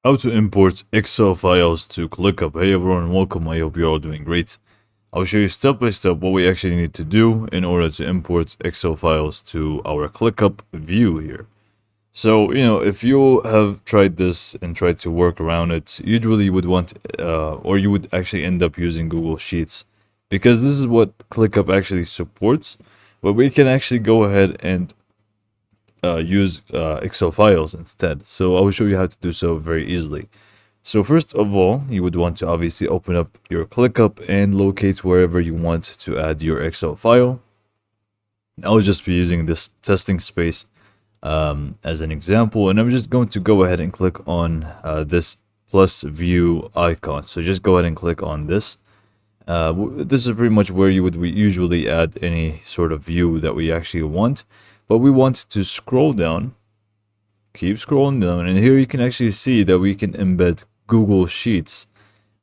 How to import Excel files to ClickUp. Hey everyone, welcome. I hope you're all doing great. I'll show you step by step what we actually need to do in order to import Excel files to our ClickUp view here. So, if you have tried this and tried to work around it, usually you would want, or you would actually end up using Google Sheets because this is what ClickUp actually supports. But we can actually go ahead and use Excel files instead. So I will show you how to do so very easily. So first of all, you would want to obviously open up your ClickUp and locate wherever you want to add your Excel file. I'll just be using this testing space as an example, and I'm just going to go ahead and click on this plus view icon. So just go ahead and click on this. This is pretty much where you would usually add any sort of view that we actually want, but we want to scroll down, keep scrolling down, and here you can actually see that we can embed Google Sheets,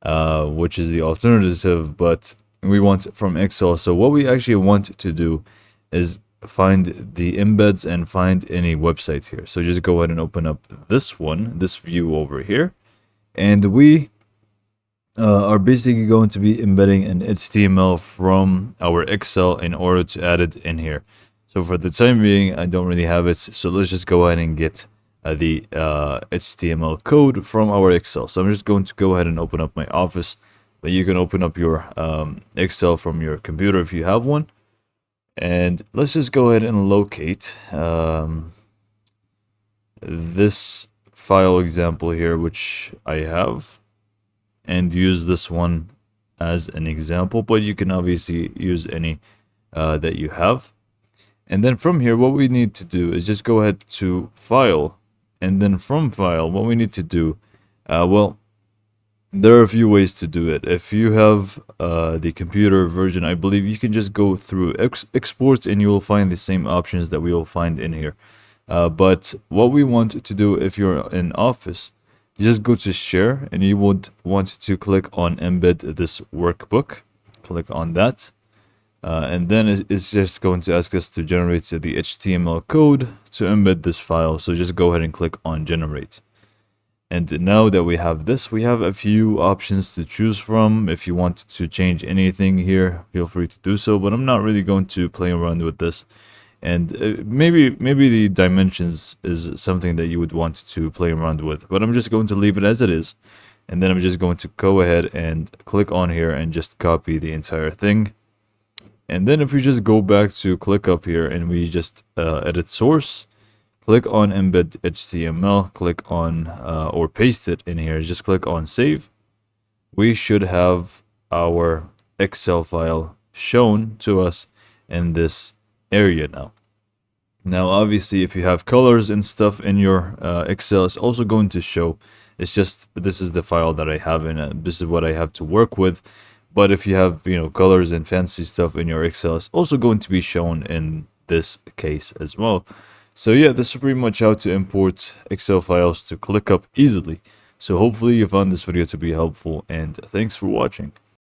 which is the alternative, but we want it from Excel. So what we actually want to do is find the embeds and find any websites here. So just go ahead and open up this one, this view over here, and we are basically going to be embedding an HTML from our Excel in order to add it in here. So for the time being, I don't really have it. So let's just go ahead and get the HTML code from our Excel. So I'm just going to go ahead and open up my Office, but you can open up your Excel from your computer if you have one. And let's just go ahead and locate this file example here, which I have, and use this one as an example, but you can obviously use any that you have. And then from here, what we need to do is just go ahead to File, and then from File, what we need to do, well, there are a few ways to do it. If you have the computer version, I believe you can just go through Export, and you will find the same options that we will find in here. But what we want to do if you're in Office, you just go to Share, and you would want to click on Embed this workbook. Click on that. And then it's just going to ask us to generate the HTML code to embed this file. So just go ahead and click on Generate. And now that we have this, we have a few options to choose from. If you want to change anything here, feel free to do so. But I'm not really going to play around with this. And maybe the dimensions is something that you would want to play around with. But I'm just going to leave it as it is. And then I'm just going to go ahead and click on here and just copy the entire thing. And then if we just go back to ClickUp here and we just edit source, click on embed HTML, click on or paste it in here, just click on save. We should have our Excel file shown to us in this area now. Now, obviously, if you have colors and stuff in your Excel, it's also going to show. It's just, this is the file that I have in it. This is what I have to work with. But if you have, colors and fancy stuff in your Excel, it's also going to be shown in this case as well. So yeah, this is pretty much how to import Excel files to ClickUp easily. So hopefully you found this video to be helpful, and thanks for watching.